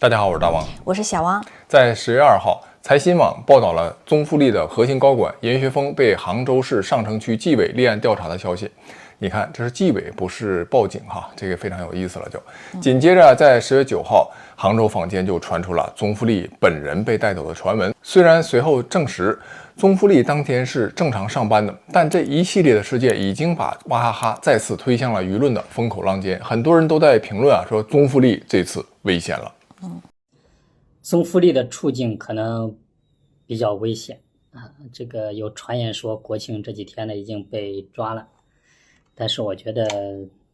大家好，我是大王，我是小王。在10月2号，财新网报道了宗馥莉的核心高管严学峰被杭州市上城区纪委立案调查的消息。你看，这是纪委，不是报警哈，这个非常有意思了就。紧接着，在10月9号，杭州坊间就传出了宗馥莉本人被带走的传闻。虽然随后证实宗馥莉当天是正常上班的，但这一系列的事件已经把娃哈哈再次推向了舆论的风口浪尖。很多人都在评论说宗馥莉这次危险了。宗馥莉的处境可能比较危险啊，这个有传言说国庆这几天呢已经被抓了，但是我觉得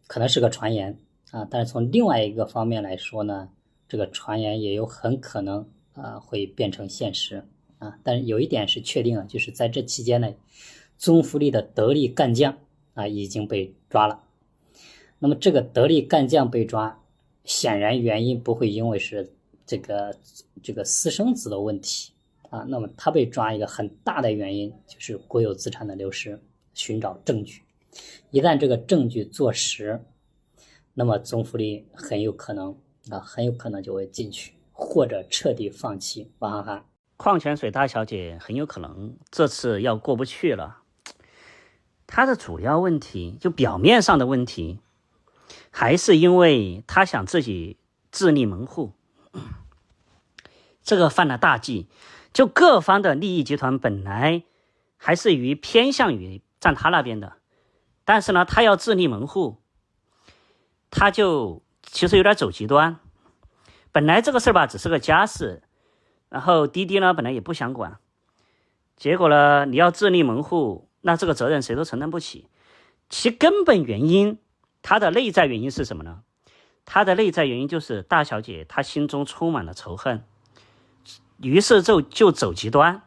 可能是个传言啊。但是从另外一个方面来说呢，这个传言也有很可能会变成现实啊。但是有一点是确定的，就是在这期间呢，宗馥莉的得力干将已经被抓了。那么这个得力干将被抓，显然原因不会因为是这个私生子的问题啊，那么他被抓一个很大的原因就是国有资产的流失，寻找证据。一旦这个证据坐实，那么宗馥莉很有可能就会进去，或者彻底放弃娃哈哈。矿泉水大小姐很有可能这次要过不去了。她的主要问题，就表面上的问题，还是因为她想自己自立门户。这个犯了大忌，就各方的利益集团本来还是偏向于站他那边的，但是呢，他要自立门户，他就其实有点走极端。本来这个事吧只是个家事，然后滴滴呢本来也不想管，结果呢你要自立门户，那这个责任谁都承担不起。其根本原因，他的内在原因是什么呢？他的内在原因就是大小姐她心中充满了仇恨，于是就走极端，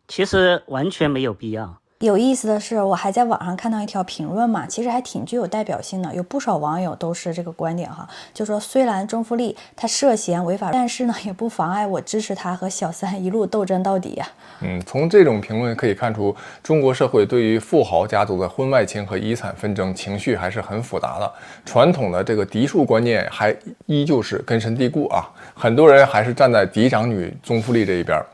其实完全没有必要。有意思的是，我还在网上看到一条评论嘛，其实还挺具有代表性的，有不少网友都是这个观点哈，就说虽然宗馥莉她涉嫌违法，但是呢也不妨碍我支持她和小三一路斗争到底呀。从这种评论可以看出，中国社会对于富豪家族的婚外情和遗产纷争情绪还是很复杂的，传统的这个嫡庶观念还依旧是根深蒂固啊，很多人还是站在嫡长女宗馥莉这一边。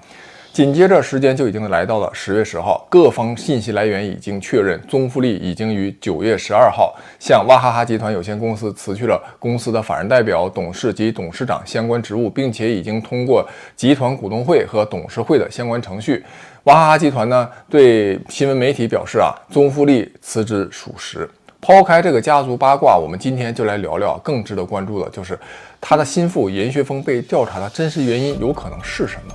紧接着时间就已经来到了10月10号，各方信息来源已经确认，宗馥莉已经于9月12号向娃哈哈集团有限公司辞去了公司的法人代表、董事及董事长相关职务，并且已经通过集团股东会和董事会的相关程序。娃哈哈集团呢对新闻媒体表示宗馥莉辞职属实。抛开这个家族八卦，我们今天就来聊聊更值得关注的，就是他的心腹严学峰被调查的真实原因有可能是什么？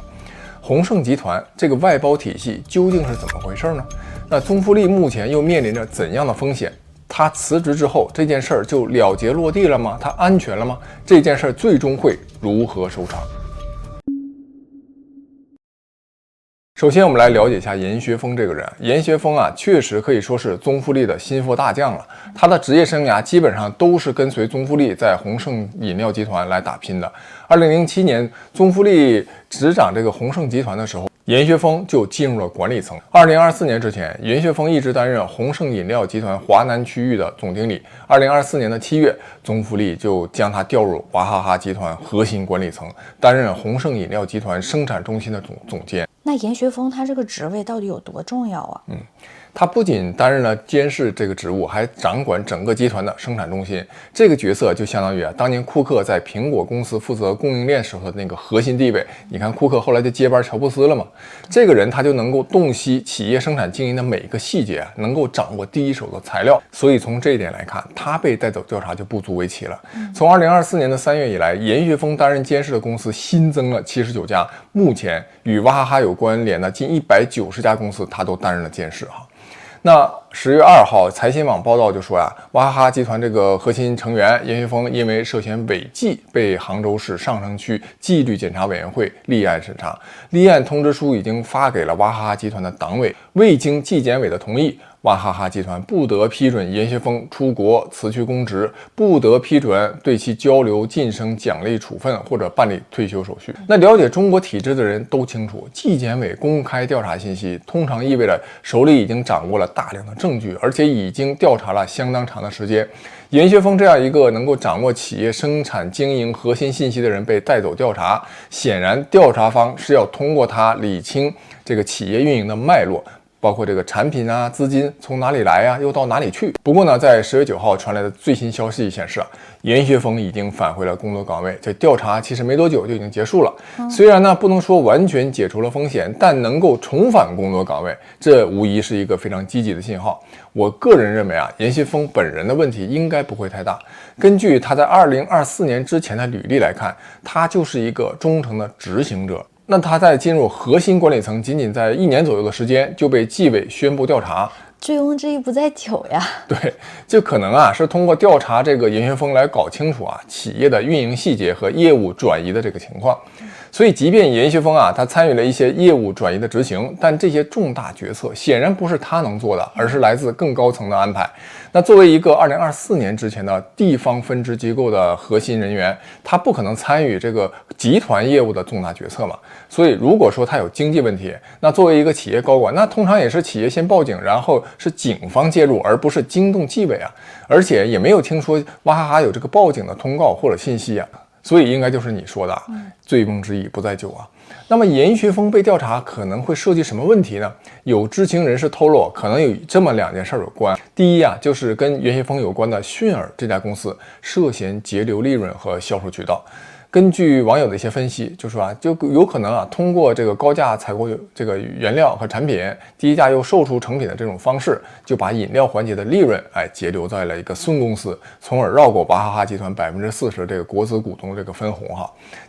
鸿盛集团这个外包体系究竟是怎么回事呢？那宗馥莉目前又面临着怎样的风险？他辞职之后，这件事儿就了结落地了吗？他安全了吗？这件事儿最终会如何收场？首先，我们来了解一下严学峰这个人。严学峰确实可以说是宗馥莉的心腹大将了。他的职业生涯基本上都是跟随宗馥莉在鸿盛饮料集团来打拼的。2007年，宗馥莉执掌这个鸿盛集团的时候，严学峰就进入了管理层。2024年之前，严学峰一直担任鸿盛饮料集团华南区域的总经理。2024年的7月，宗馥莉就将他调入娃哈哈集团核心管理层，担任鸿盛饮料集团生产中心的总监。那严学峰他这个职位到底有多重要啊？他不仅担任了监事这个职务，还掌管整个集团的生产中心。这个角色就相当于当年库克在苹果公司负责供应链时候的那个核心地位。你看库克后来就接班乔布斯了嘛，这个人他就能够洞悉企业生产经营的每一个细节，能够掌握第一手的材料。所以从这一点来看，他被带走调查就不足为奇了。从2024年的3月以来，严学峰担任监事的公司新增了79家，目前与娃哈哈有关联的近190家公司，他都担任了监事哈。那10月2号，财新网报道就说娃哈哈集团这个核心成员严学峰因为涉嫌违纪，被杭州市上城区纪律检查委员会立案审查。立案通知书已经发给了娃哈哈集团的党委，未经纪检委的同意，娃哈哈集团不得批准严学峰出国辞去公职，不得批准对其交流晋升奖励处分或者办理退休手续。那了解中国体制的人都清楚，纪检委公开调查信息通常意味着手里已经掌握了大量的证据，而且已经调查了相当长的时间。严学峰这样一个能够掌握企业生产经营核心信息的人被带走调查，显然调查方是要通过他理清这个企业运营的脉络，包括这个产品啊、资金从哪里来啊，又到哪里去。不过呢，在10月9号传来的最新消息显示严学峰已经返回了工作岗位，这调查其实没多久就已经结束了。虽然呢不能说完全解除了风险，但能够重返工作岗位，这无疑是一个非常积极的信号。我个人认为严学峰本人的问题应该不会太大。根据他在2024年之前的履历来看，他就是一个忠诚的执行者。那他在进入核心管理层仅仅在1年左右的时间就被纪委宣布调查，醉翁之意不在酒呀。对，就可能是通过调查这个严学峰来搞清楚企业的运营细节和业务转移的这个情况。所以即便严学峰他参与了一些业务转移的执行，但这些重大决策显然不是他能做的，而是来自更高层的安排。那作为一个2024年之前的地方分支机构的核心人员，他不可能参与这个集团业务的重大决策嘛。所以如果说他有经济问题，那作为一个企业高管，那通常也是企业先报警，然后是警方介入，而不是惊动纪委而且也没有听说娃哈哈有这个报警的通告或者信息所以应该就是你说的醉翁之意不在酒那么严学峰被调查可能会涉及什么问题呢？有知情人士透露，可能有这么2件事有关。第一就是跟严学峰有关的迅尔这家公司涉嫌截留利润和销售渠道。根据网友的一些分析，就说就有可能通过这个高价采购这个原料和产品，低价又售出成品的这种方式，就把饮料环节的利润截留在了一个孙公司，从而绕过娃哈哈集团40%这个国资股东这个分红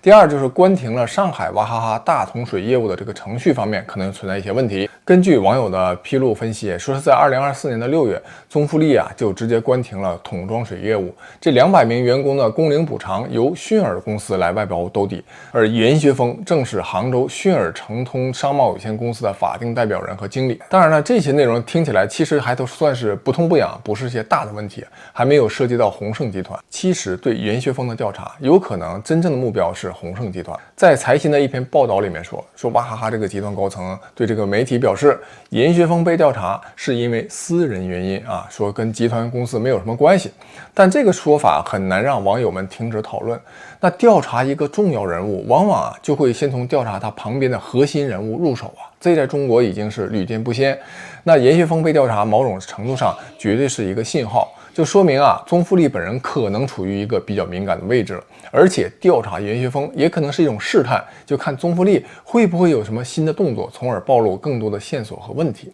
第二就是关停了上海娃哈哈大同水业务的这个程序方面可能存在一些问题。根据网友的披露分析，说是在2024年的6月，宗馥莉就直接关停了桶装水业务，这200名员工的工龄补偿由迅尔公司来外包兜底，而严学峰正是杭州迅尔成通商贸有限公司的法定代表人和经理。当然了，这些内容听起来其实还都算是不痛不痒，不是些大的问题，还没有涉及到鸿盛集团。其实对严学峰的调查，有可能真正的目标是鸿盛集团。在财新的一篇报道里面说娃哈哈这个集团高层对这个媒体表示，严学峰被调查是因为私人原因说跟集团公司没有什么关系。但这个说法很难让网友们停止讨论。那调查一个重要人物，往往就会先从调查他旁边的核心人物入手这在中国已经是屡见不鲜。那严学峰被调查，某种程度上绝对是一个信号，就说明宗馥莉本人可能处于一个比较敏感的位置了。而且调查严学峰也可能是一种试探，就看宗馥莉会不会有什么新的动作，从而暴露更多的线索和问题。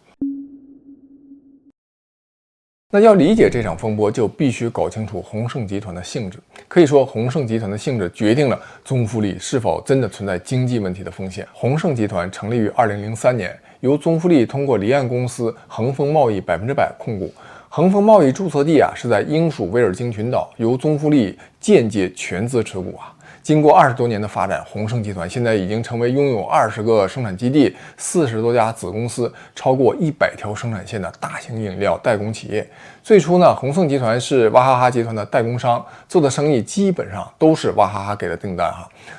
那要理解这场风波，就必须搞清楚鸿盛集团的性质。可以说，鸿盛集团的性质决定了宗馥莉是否真的存在经济问题的风险。鸿盛集团成立于2003年，由宗馥莉通过离岸公司恒丰贸易100%控股。恒丰贸易注册地是在英属威尔京群岛，由宗馥莉间接全资持股经过20多年的发展，鸿盛集团现在已经成为拥有20个生产基地、40多家子公司、超过100条生产线的大型饮料代工企业。最初呢，鸿盛集团是娃哈哈集团的代工商，做的生意基本上都是娃哈哈给的订单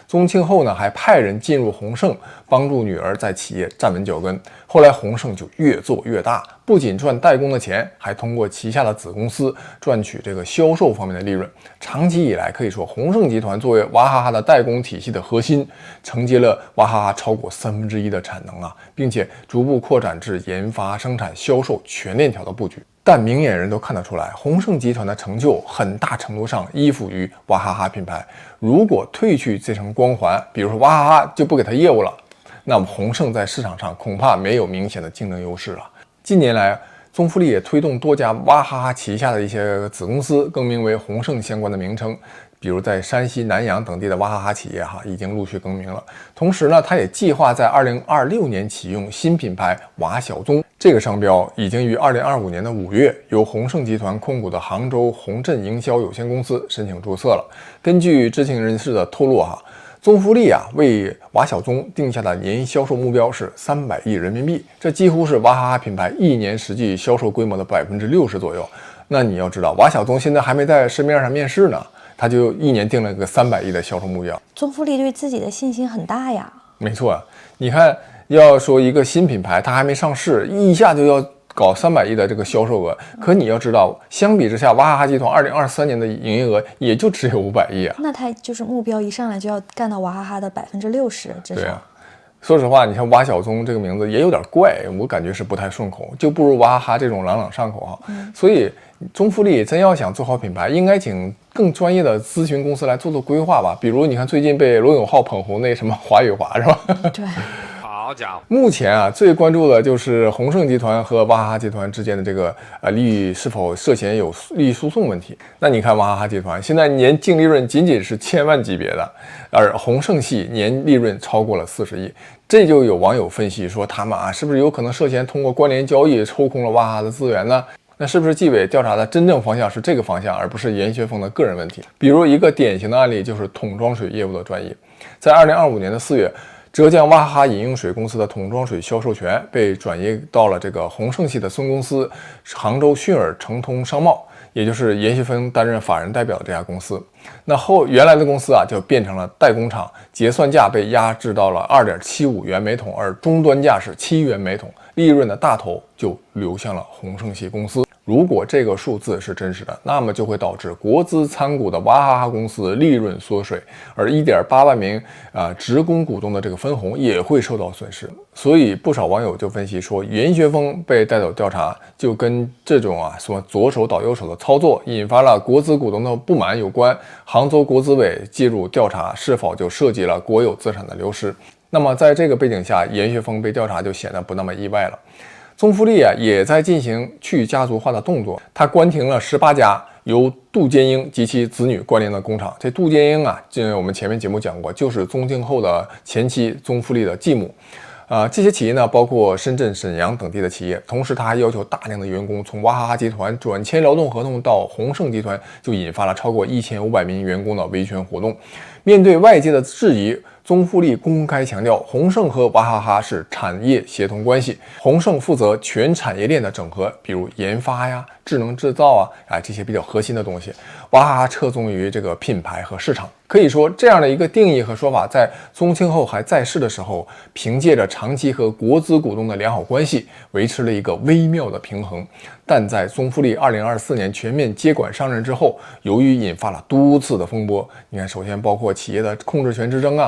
宗庆后呢，还派人进入鸿盛，帮助女儿在企业站稳脚跟。后来鸿盛就越做越大，不仅赚代工的钱，还通过旗下的子公司赚取这个销售方面的利润。长期以来，可以说鸿盛集团作为娃哈哈的代工体系的核心，承接了娃哈哈超过1/3的产能并且逐步扩展至研发、生产、销售全链条的布局。但明眼人都看得出来，鸿盛集团的成就很大程度上依附于娃哈哈品牌。如果褪去这层光环，比如说娃哈哈就不给他业务了，那么鸿盛在市场上恐怕没有明显的竞争优势了。近年来，宗馥莉也推动多家娃哈哈旗下的一些子公司更名为鸿盛相关的名称，比如在山西南阳等地的娃哈哈企业已经陆续更名了。同时呢，他也计划在2026年启用新品牌娃小宗，这个商标已经于2025年的5月由鸿盛集团控股的杭州鸿镇营销有限公司申请注册了。根据知情人士的透露宗馥莉啊为瓦小宗定下的年销售目标是300亿人民币，这几乎是娃哈哈品牌一年实际销售规模的60%左右。那你要知道，瓦小宗现在还没在市面上面世呢，他就一年定了个300亿的销售目标。宗馥莉对自己的信心很大呀。没错，你看，要说一个新品牌，它还没上市，一下就要搞300亿的这个销售额，可你要知道，相比之下，娃哈哈集团2023年的营业额也就只有500亿啊。那他就是目标一上来就要干到娃哈哈的60%，至少。对啊，说实话，你像瓦小宗这个名字也有点怪，我感觉是不太顺口，就不如娃哈哈这种朗朗上口哈。所以宗馥莉真要想做好品牌，应该请更专业的咨询公司来做规划吧。比如你看最近被罗永浩捧红那什么华与华是吧？对。好家伙！目前啊，最关注的就是鸿盛集团和娃哈哈集团之间的这个利益是否涉嫌有利益输送问题。那你看娃哈哈集团现在年净利润仅仅是1000万级别的，而鸿盛系年利润超过了40亿。这就有网友分析说，他们啊是不是有可能涉嫌通过关联交易抽空了娃哈哈的资源呢？那是不是纪委调查的真正方向是这个方向，而不是严学锋的个人问题？比如一个典型的案例就是桶装水业务的转移，在2025年的4月。浙江娃哈哈饮用水公司的桶装水销售权被转移到了这个鸿盛系的孙公司杭州迅尔成通商贸，也就是严学锋担任法人代表的这家公司。那原来的公司啊就变成了代工厂，结算价被压制到了2.75元每桶，而终端价是7元每桶，利润的大头就流向了鸿盛系公司。如果这个数字是真实的，那么就会导致国资参股的娃哈哈公司利润缩水，而1.8万名职工股东的这个分红也会受到损失。所以不少网友就分析说，严学锋被带走调查，就跟这种什么左手倒右手的操作，引发了国资股东的不满有关。杭州国资委介入调查，是否就涉及了国有资产的流失？那么在这个背景下，严学锋被调查就显得不那么意外了。宗馥莉也在进行去家族化的动作，他关停了18家由杜坚英及其子女关联的工厂。这杜坚英啊，我们前面节目讲过，就是宗庆后的前妻宗馥莉的继母。这些企业呢，包括深圳、沈阳等地的企业。同时，他还要求大量的员工从娃哈哈集团转签劳动合同到鸿盛集团，就引发了超过1500名员工的维权活动。面对外界的质疑，宗馥莉公开强调，鸿盛和娃哈哈是产业协同关系，鸿盛负责全产业链的整合，比如研发呀、智能制造这些比较核心的东西。娃哈哈侧重于这个品牌和市场。可以说，这样的一个定义和说法，在宗庆后还在世的时候，凭借着长期和国资股东的良好关系，维持了一个微妙的平衡。但在宗馥莉2024年全面接管上任之后，由于引发了多次的风波，你看，首先包括企业的控制权之争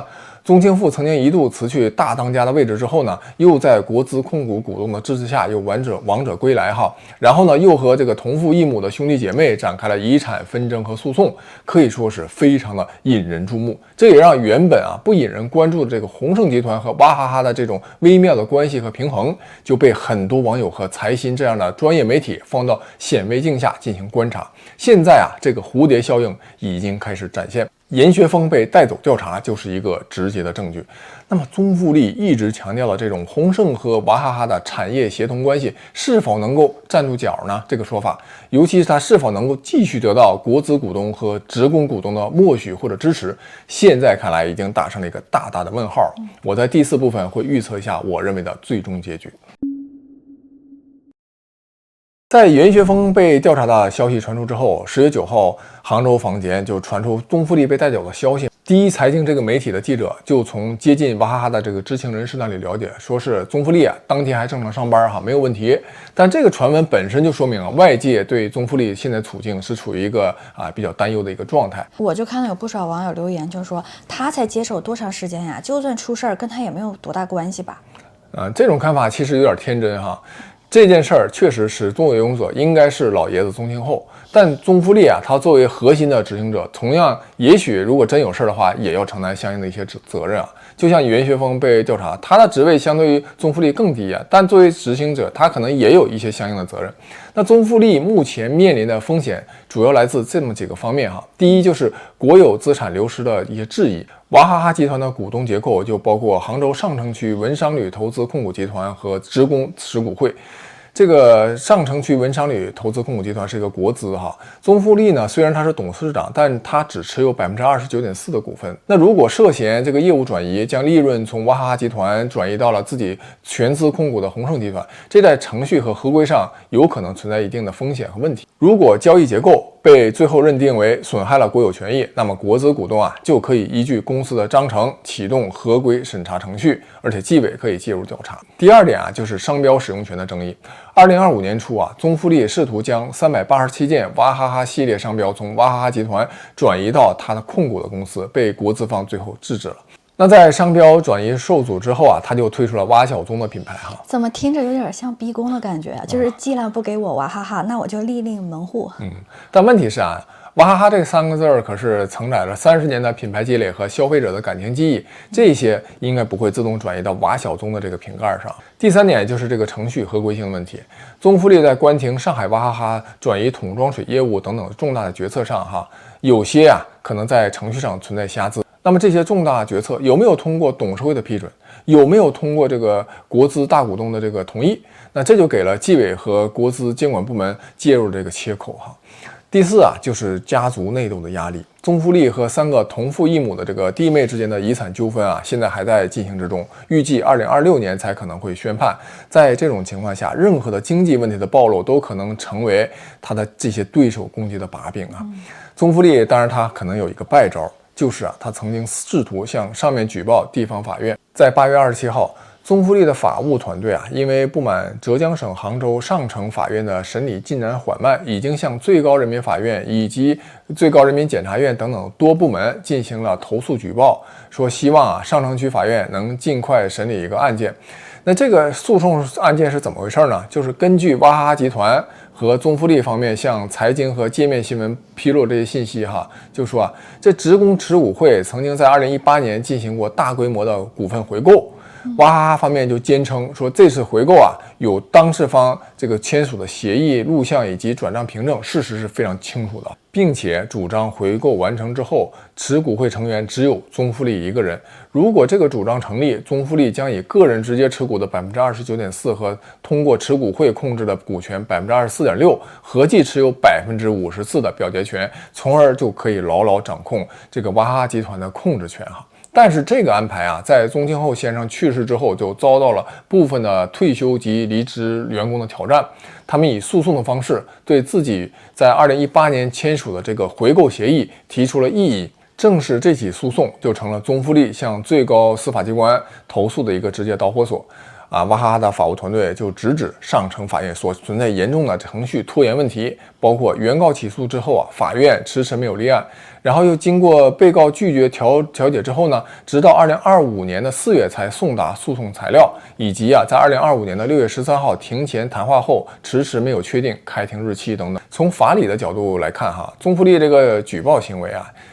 宗庆父曾经一度辞去大当家的位置之后呢，又在国资控股股东的支持下又王者归来然后呢，又和这个同父异母的兄弟姐妹展开了遗产纷争和诉讼，可以说是非常的引人注目。这也让原本不引人关注的这个鸿盛集团和娃哈哈的这种微妙的关系和平衡，就被很多网友和财新这样的专业媒体放到显微镜下进行观察。现在这个蝴蝶效应已经开始展现。严学锋被带走调查就是一个直接的证据。那么宗馥莉一直强调的这种鸿盛和娃哈哈的产业协同关系是否能够站住脚呢？这个说法，尤其是它是否能够继续得到国资股东和职工股东的默许或者支持，现在看来已经打上了一个大大的问号。我在第4部分会预测一下我认为的最终结局。在严学锋被调查的消息传出之后，10月9号，杭州坊间就传出宗馥莉被带走的消息。第一财经这个媒体的记者就从接近娃哈哈的这个知情人士那里了解，说是宗馥莉当天还正常上班没有问题。但这个传闻本身就说明外界对宗馥莉现在处境是处于一个比较担忧的一个状态。我就看到有不少网友留言，就说他才接手多长时间呀？就算出事儿，跟他也没有多大关系吧？这种看法其实有点天真这件事儿确实始作俑者应该是老爷子宗庆后，但宗馥莉他作为核心的执行者，同样也许如果真有事的话，也要承担相应的一些责任就像严学锋被调查，他的职位相对于宗馥莉更低但作为执行者，他可能也有一些相应的责任。那宗馥莉目前面临的风险主要来自这么几个方面第一就是国有资产流失的一些质疑。娃哈哈集团的股东结构就包括杭州上城区文商旅投资控股集团和职工持股会。这个上城区文商旅投资控股集团是一个国资哈，宗馥莉呢虽然他是董事长，但他只持有29.4%的股份。那如果涉嫌这个业务转移，将利润从娃哈哈集团转移到了自己全资控股的鸿盛集团，这在程序和合规上有可能存在一定的风险和问题。如果交易结构被最后认定为损害了国有权益，那么国资股东就可以依据公司的章程启动合规审查程序，而且纪委可以介入调查。第二点就是商标使用权的争议。2025年初宗馥莉试图将387件娃哈哈系列商标从娃哈哈集团转移到他的控股的公司，被国资方最后制止了。那在商标转移受阻之后他就推出了蛙小宗的品牌怎么听着有点像逼宫的感觉就是既然不给我娃哈哈，那我就另立门户。但问题是娃哈哈这3个字可是承载了30年的品牌积累和消费者的感情记忆，这些应该不会自动转移到蛙小宗的这个瓶盖上。第3点就是这个程序合规性的问题。宗馥莉在关停上海娃哈哈转移桶装水业务等等重大的决策上有些可能在程序上存在瑕疵。那么这些重大决策有没有通过董事会的批准，有没有通过这个国资大股东的这个同意，那这就给了纪委和国资监管部门介入这个切口第4就是家族内斗的压力。宗馥莉和3个同父异母的这个弟妹之间的遗产纠纷现在还在进行之中，预计2026年才可能会宣判。在这种情况下，任何的经济问题的暴露都可能成为他的这些对手攻击的把柄宗馥莉当然他可能有一个败招，就是他曾经试图向上面举报地方法院。在8月27号，宗馥莉的法务团队因为不满浙江省杭州上城法院的审理进展缓慢，已经向最高人民法院以及最高人民检察院等等多部门进行了投诉举报，说希望上城区法院能尽快审理一个案件。那这个诉讼案件是怎么回事呢？就是根据娃哈哈集团和宗馥莉方面向财经和界面新闻披露这些信息就说这职工持股会曾经在2018年进行过大规模的股份回购。娃哈哈方面就坚称说，这次回购有当事方这个签署的协议录像以及转账凭证，事实是非常清楚的，并且主张回购完成之后，持股会成员只有宗馥莉一个人。如果这个主张成立，宗馥莉将以个人直接持股的29.4%和通过持股会控制的股权24.6%，合计持有54%的表决权，从而就可以牢牢掌控这个娃哈哈集团的控制权但是这个安排在宗庆后先生去世之后，就遭到了部分的退休及离职员工的挑战。他们以诉讼的方式对自己在2018年签署的这个回购协议提出了异议。正是这起诉讼就成了宗馥莉向最高司法机关投诉的一个直接导火索。娃哈哈的法务团队就直指上城法院所存在严重的程序拖延问题，包括原告起诉之后法院迟迟没有立案，然后又经过被告拒绝调解之后呢，直到2025年的4月才送达诉讼材料，以及在2025年的6月13号庭前谈话后迟迟没有确定开庭日期等等。从法理的角度来看宗馥莉这个举报行为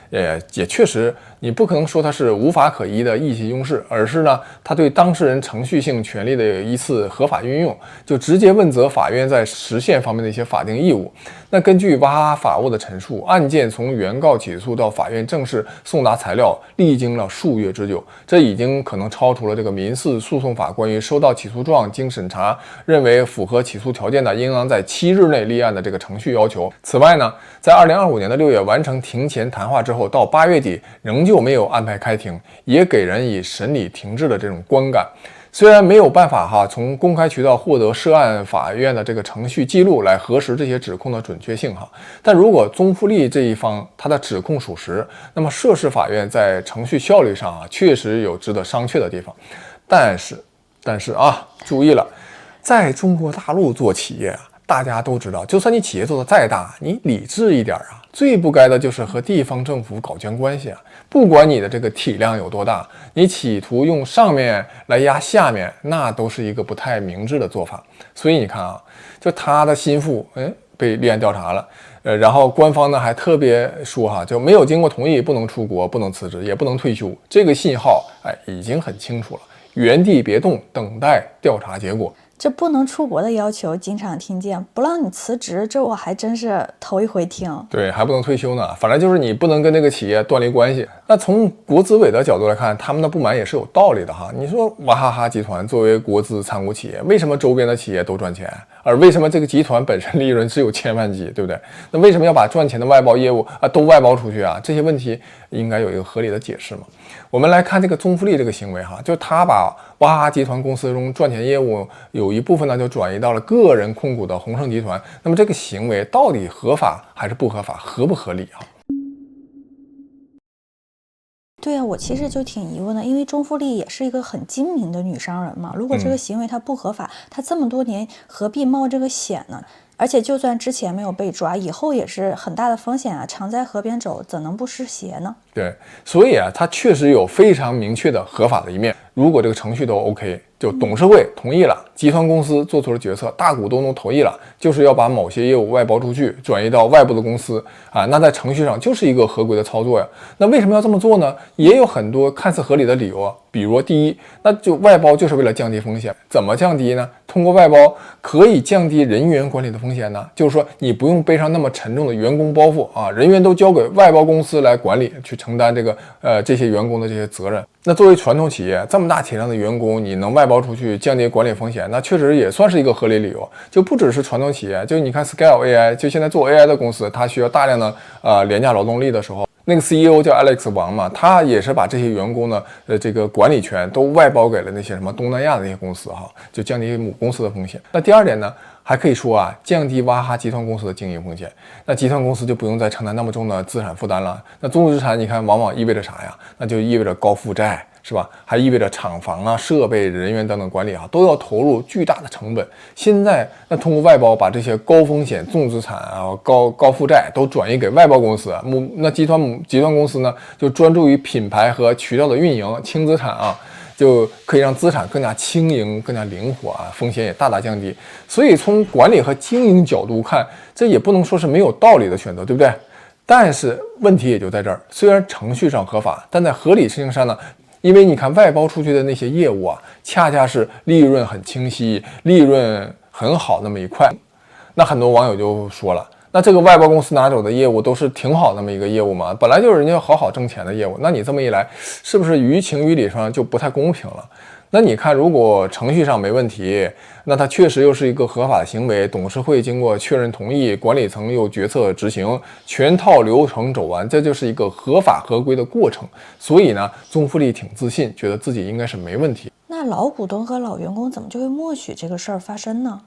也确实，你不可能说它是无法可依的意气用事，而是呢，他对当事人程序性权利的一次合法运用，就直接问责法院在实现方面的一些法定义务。那根据娃哈哈法务的陈述，案件从原告起诉到法院正式送达材料，历经了数月之久，这已经可能超出了这个民事诉讼法关于收到起诉状经审查认为符合起诉条件的，应当在7日内立案的这个程序要求。此外呢，在2025年的6月完成庭前谈话之后，到8月底仍旧没有安排开庭，也给人以审理停滞的这种观感。虽然没有办法从公开渠道获得涉案法院的这个程序记录来核实这些指控的准确性但如果宗馥莉这一方他的指控属实，那么涉事法院在程序效率上确实有值得商榷的地方。但是注意了，在中国大陆做企业大家都知道，就算你企业做的再大，你理智一点最不该的就是和地方政府搞僵关系不管你的这个体量有多大，你企图用上面来压下面，那都是一个不太明智的做法。所以你看就他的心腹被立案调查了，然后官方呢还特别说就没有经过同意不能出国，不能辞职，也不能退休。这个信号已经很清楚了，原地别动，等待调查结果。这不能出国的要求经常听见，不让你辞职，这我还真是头一回听。对，还不能退休呢，反正就是你不能跟这个企业断离关系。那从国资委的角度来看，他们的不满也是有道理的你说娃哈哈集团作为国资参股企业，为什么周边的企业都赚钱，而为什么这个集团本身利润只有千万级，对不对？那为什么要把赚钱的外包业务都外包出去啊？这些问题应该有一个合理的解释嘛。我们来看这个宗馥莉这个行为哈，就他把娃哈哈集团公司中赚钱业务有一部分呢就转移到了个人控股的鸿盛集团，那么这个行为到底合法还是不合法，合不合理啊？对啊，我其实就挺疑问的，因为钟馥莉也是一个很精明的女商人嘛，如果这个行为它不合法，她这么多年何必冒这个险呢？而且就算之前没有被抓，以后也是很大的风险啊，常在河边走，怎能不湿鞋呢？对，所以啊，它确实有非常明确的合法的一面。如果这个程序都 OK， 就董事会同意了，集团公司做出了决策，大股东都同意了，就是要把某些业务外包出去，转移到外部的公司啊，那在程序上就是一个合规的操作呀。那为什么要这么做呢？也有很多看似合理的理由，比如第一，那就外包就是为了降低风险，怎么降低呢？通过外包可以降低人员管理的风险呢，就是说你不用背上那么沉重的员工包袱啊，人员都交给外包公司来管理，去承担这些员工的这些责任。那作为传统企业，这么大体量的员工，你能外包出去降低管理风险，那确实也算是一个合理理由。就不只是传统企业，就你看 Scale AI， 就现在做 AI 的公司，它需要大量的廉价劳动力的时候，那个 CEO 叫 Alex 王嘛，他也是把这些员工呢，这个管理权都外包给了那些什么东南亚的那些公司哈，就降低母公司的风险。那第二点呢，还可以说啊，降低娃哈哈集团公司的经营风险。那集团公司就不用再承担那么重的资产负担了。那重资产，你看往往意味着啥呀？那就意味着高负债，是吧？还意味着厂房啊、设备、人员等等管理啊，都要投入巨大的成本。现在那通过外包把这些高风险、重资产啊、高负债都转移给外包公司，那集团公司呢，就专注于品牌和渠道的运营，轻资产啊。就可以让资产更加轻盈、更加灵活啊，风险也大大降低。所以从管理和经营角度看，这也不能说是没有道理的选择，对不对？但是问题也就在这儿，虽然程序上合法，但在合理性上呢，因为你看外包出去的那些业务啊，恰恰是利润很清晰、利润很好那么一块。那很多网友就说了，那这个外包公司拿走的业务都是挺好那么一个业务嘛，本来就是人家好好挣钱的业务，那你这么一来，是不是于情于理上就不太公平了？那你看，如果程序上没问题，那它确实又是一个合法的行为，董事会经过确认同意，管理层又决策执行，全套流程走完，这就是一个合法合规的过程。所以呢，宗馥莉挺自信，觉得自己应该是没问题。那老股东和老员工怎么就会默许这个事儿发生呢？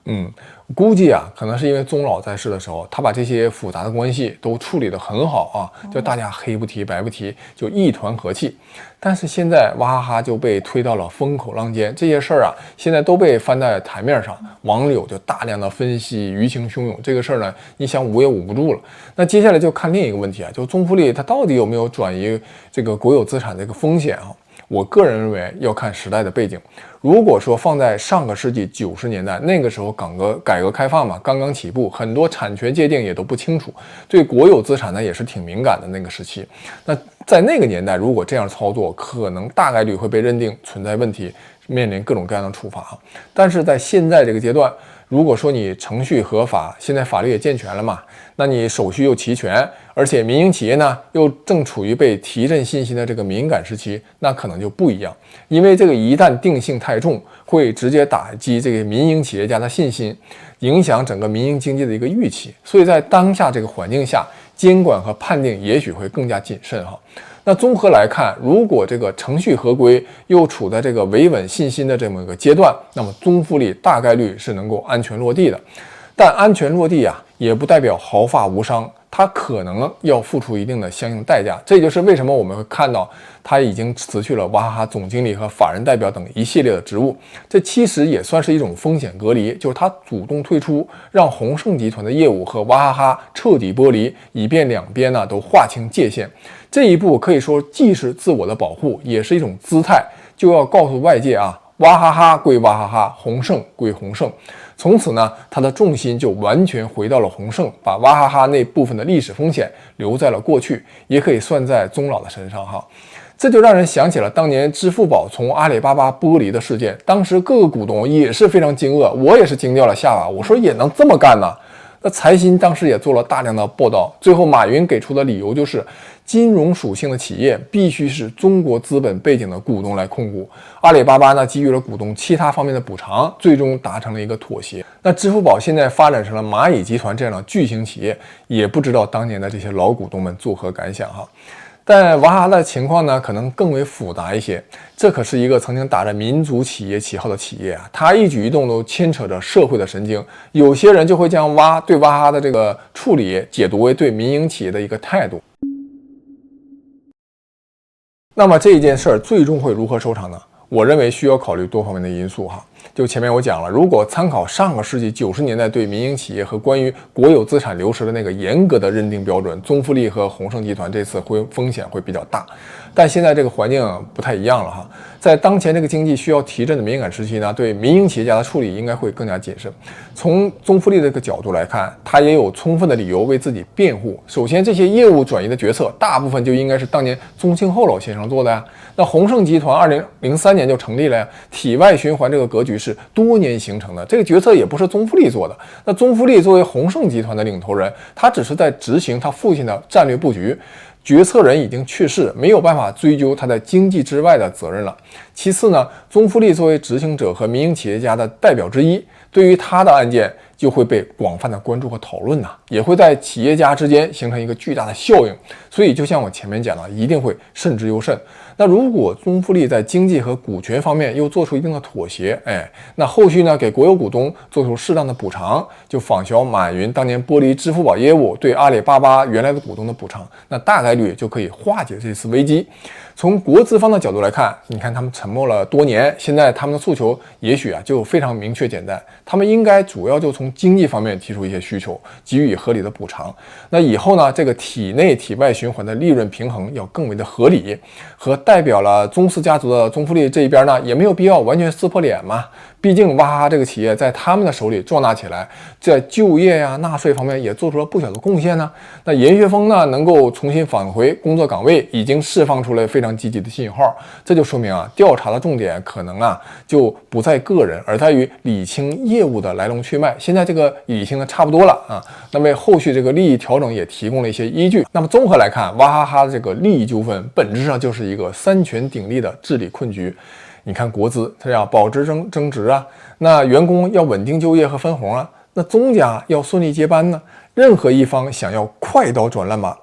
估计啊，可能是因为宗老在世的时候，他把这些复杂的关系都处理得很好啊，就大家黑不提白不提，就一团和气。但是现在娃哈哈就被推到了风口浪尖，这些事儿啊，现在都被翻在台面上，网友就大量的分析，舆情汹涌。这个事儿呢，你想捂也捂不住了。那接下来就看另一个问题啊，就宗馥莉他到底有没有转移这个国有资产这个风险啊？我个人认为要看时代的背景。如果说放在上个世纪90年代，那个时候改革开放嘛，刚刚起步，很多产权界定也都不清楚，对国有资产呢也是挺敏感的那个时期。那在那个年代，如果这样操作，可能大概率会被认定存在问题，面临各种各样的处罚。但是在现在这个阶段，如果说你程序合法，现在法律也健全了嘛，那你手续又齐全，而且民营企业呢又正处于被提振信心的这个敏感时期，那可能就不一样。因为这个一旦定性太重，会直接打击这个民营企业家的信心，影响整个民营经济的一个预期。所以在当下这个环境下，监管和判定也许会更加谨慎哈。那综合来看，如果这个程序合规又处在这个维稳信心的这么一个阶段，那么宗馥莉大概率是能够安全落地的。但安全落地啊，也不代表毫发无伤，他可能要付出一定的相应代价。这就是为什么我们会看到他已经辞去了娃哈哈总经理和法人代表等一系列的职务。这其实也算是一种风险隔离，就是他主动退出，让鸿盛集团的业务和娃哈哈彻底剥离，以便两边呢都划清界限。这一步可以说既是自我的保护，也是一种姿态，就要告诉外界啊，娃哈哈归娃哈哈，鸿盛归鸿盛。从此呢，他的重心就完全回到了鸿盛，把娃哈哈那部分的历史风险留在了过去，也可以算在宗老的身上哈。这就让人想起了当年支付宝从阿里巴巴剥离的事件，当时各个股东也是非常惊愕，我也是惊掉了下巴，我说也能这么干呢？那财新当时也做了大量的报道，最后马云给出的理由就是，金融属性的企业必须是中国资本背景的股东来控股。阿里巴巴呢给予了股东其他方面的补偿，最终达成了一个妥协。那支付宝现在发展成了蚂蚁集团这样的巨型企业，也不知道当年的这些老股东们作何感想哈。但娃哈哈的情况呢，可能更为复杂一些。这可是一个曾经打着民族企业旗号的企业啊，它一举一动都牵扯着社会的神经。有些人就会将对娃哈哈的这个处理解读为对民营企业的一个态度。那么这一件事儿最终会如何收场呢？我认为需要考虑多方面的因素哈。就前面我讲了，如果参考上个世纪90年代对民营企业和关于国有资产流失的那个严格的认定标准，中富力和鸿盛集团这次风险会比较大。但现在这个环境不太一样了哈，在当前这个经济需要提振的敏感时期呢，对民营企业家的处理应该会更加谨慎。从中富力这个角度来看，他也有充分的理由为自己辩护。首先，这些业务转移的决策大部分就应该是当年宗庆后老先生做的呀。那鸿盛集团2003年就成立了呀，体外循环这个格局是多年形成的，这个决策也不是中富力做的。那中富力作为鸿盛集团的领头人，他只是在执行他父亲的战略布局。决策人已经去世，没有办法追究他在经济之外的责任了。其次呢，中富力作为执行者和民营企业家的代表之一，对于他的案件就会被广泛的关注和讨论也会在企业家之间形成一个巨大的效应。所以就像我前面讲的，一定会慎之又慎。那如果中富力在经济和股权方面又做出一定的妥协，那后续呢给国有股东做出适当的补偿，就仿效马云当年剥离支付宝业务对阿里巴巴原来的股东的补偿，那大概率就可以化解这次危机。从国资方的角度来看，你看他们沉默了多年，现在他们的诉求也许就非常明确简单，他们应该主要就从经济方面提出一些需求，给予合理的补偿。那以后呢，这个体内体外循环的利润平衡要更为的合理，和代表了中氏家族的中富力这一边呢，也没有必要完全撕破脸嘛。毕竟娃哈哈这个企业在他们的手里壮大起来，在就业呀、纳税方面也做出了不小的贡献呢。那严学峰呢，能够重新返回工作岗位，已经释放出了非常积极的信号。这就说明调查的重点可能就不在个人，而在于理清业务的来龙去脉。现在这个理清的差不多了那么后续这个利益调整也提供了一些依据。那么综合来看，娃哈哈的这个利益纠纷本质上就是一个三权鼎立的治理困局。你看国资它要保值增值那员工要稳定就业和分红那宗家要顺利接班呢。任何一方想要快刀斩乱麻，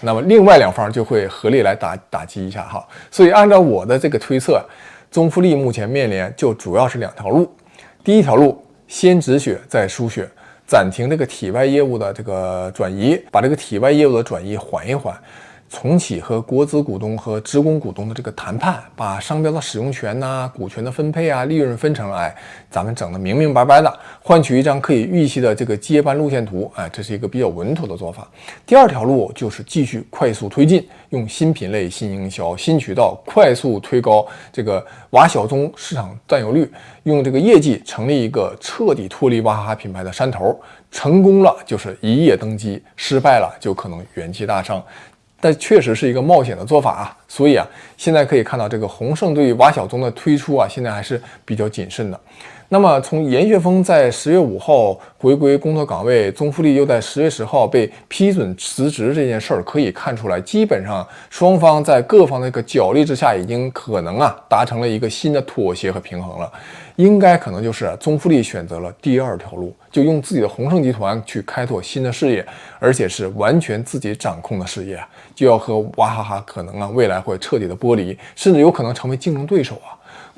那么另外两方就会合力来打击一下哈。所以按照我的这个推测，中富力目前面临就主要是两条路。第一条路，先止血再输血，暂停这个体外业务的这个转移，把这个体外业务的转移缓一缓。重启和国资股东和职工股东的这个谈判，把商标的使用权股权的分配利润分成咱们整得明明白白的，换取一张可以预期的这个接班路线图，这是一个比较稳妥的做法。第二条路就是继续快速推进，用新品类、新营销、新渠道快速推高这个娃小宗市场占有率，用这个业绩成立一个彻底脱离娃哈哈品牌的山头。成功了就是一夜登基，失败了就可能元气大伤。但确实是一个冒险的做法所以现在可以看到这个鸿盛对于娃小宗的推出现在还是比较谨慎的。那么从严学峰在10月5号回归工作岗位，中富力又在10月10号被批准辞职这件事儿可以看出来，基本上双方在各方的一个角力之下，已经可能达成了一个新的妥协和平衡了。应该可能就是中富力选择了第二条路，就用自己的鸿盛集团去开拓新的事业，而且是完全自己掌控的事业，就要和娃哈哈可能未来会彻底的剥离，甚至有可能成为竞争对手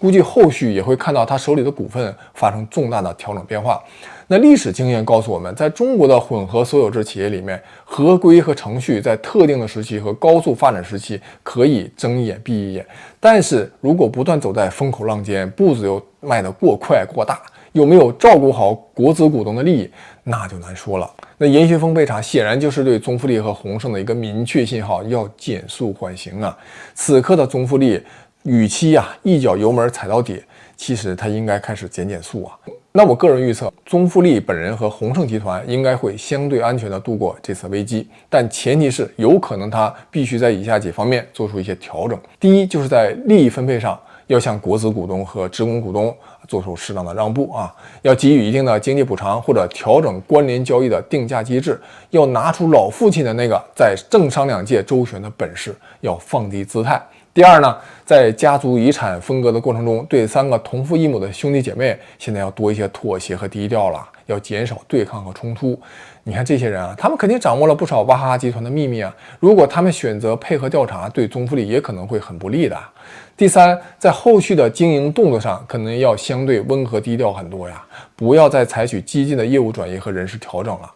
估计后续也会看到他手里的股份发生重大的调整变化。那历史经验告诉我们，在中国的混合所有制企业里面，合规和程序在特定的时期和高速发展时期可以睁一眼闭一眼，但是如果不断走在风口浪尖，步子又迈得过快过大，有没有照顾好国资股东的利益，那就难说了。那严学峰被查显然就是对中富力和鸿盛的一个明确信号，要减速缓行此刻的中富力与其一脚油门踩到底，其实他应该开始减速那我个人预测，中富力本人和鸿盛集团应该会相对安全的度过这次危机，但前提是有可能他必须在以下几方面做出一些调整。第一，就是在利益分配上要向国资股东和职工股东做出适当的让步啊，要给予一定的经济补偿或者调整关联交易的定价机制，要拿出老父亲的那个在政商两界周旋的本事，要放低姿态。第二呢，在家族遗产分割的过程中，对3个同父异母的兄弟姐妹，现在要多一些妥协和低调了，要减少对抗和冲突。你看这些人啊，他们肯定掌握了不少娃哈哈集团的秘密啊，如果他们选择配合调查，对宗馥莉也可能会很不利的。第三，在后续的经营动作上，可能要相对温和低调很多呀，不要再采取激进的业务转移和人事调整了。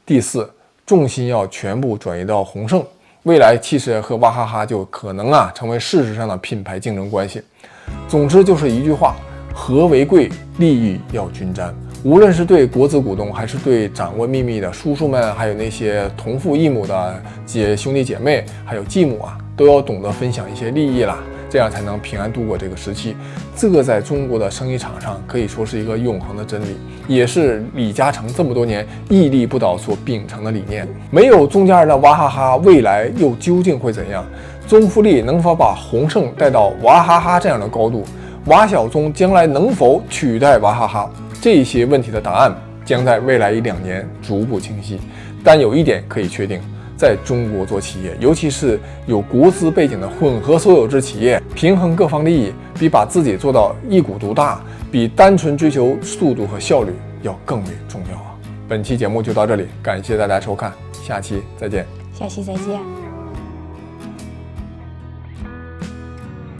第四，重心要全部转移到宏盛，未来其实和娃哈哈就可能成为事实上的品牌竞争关系。总之就是一句话，和为贵，利益要均沾。无论是对国资股东，还是对掌握秘密的叔叔们，还有那些同父异母的兄弟姐妹，还有继母都要懂得分享一些利益啦，这样才能平安度过这个时期。这个在中国的生意场上可以说是一个永恒的真理，也是李嘉诚这么多年屹立不倒所秉承的理念。没有中间人的娃哈哈，未来又究竟会怎样？宗馥莉能否把宏盛带到娃哈哈这样的高度？娃小宗将来能否取代娃哈哈？这些问题的答案将在未来1-2年逐步清晰。但有一点可以确定，在中国做企业，尤其是有国资背景的混合所有制企业，平衡各方利益，比把自己做到一股独大，比单纯追求速度和效率要更为重要啊！本期节目就到这里，感谢大家收看，下期再见。下期再见。